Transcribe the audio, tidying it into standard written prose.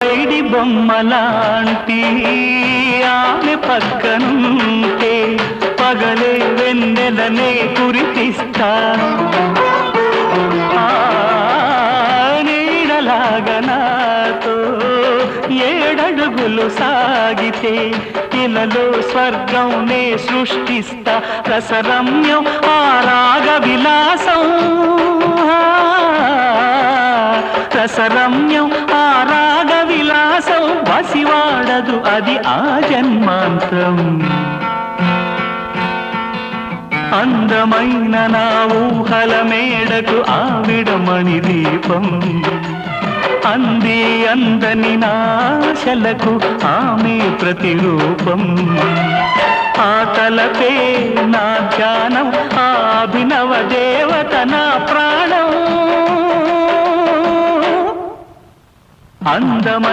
పైడి బొమ్మలాంటి ఆమె పక్కనుంటే పగలే వెన్నెలనే కురిపిస్తా నీడలాగా నాతో ఏడడుగులు సాగితే ఇలలో స్వర్గం నే సృష్టిస్తా రసరమ్యం ఆ రాగ విలాసం రసరమ్యం ఆ రాగ విలాసం వసివాడదు అది ఆ జన్మాంతం అందమైన నా ఊహల మేడకు ఆవిడమణి దీపం అంది అందని నాశలకు ఆమె ప్రతిరూపం ఆ తలపే నా ధ్యానం ఆ అభినవ దేవత నా ప్రాణం అందమై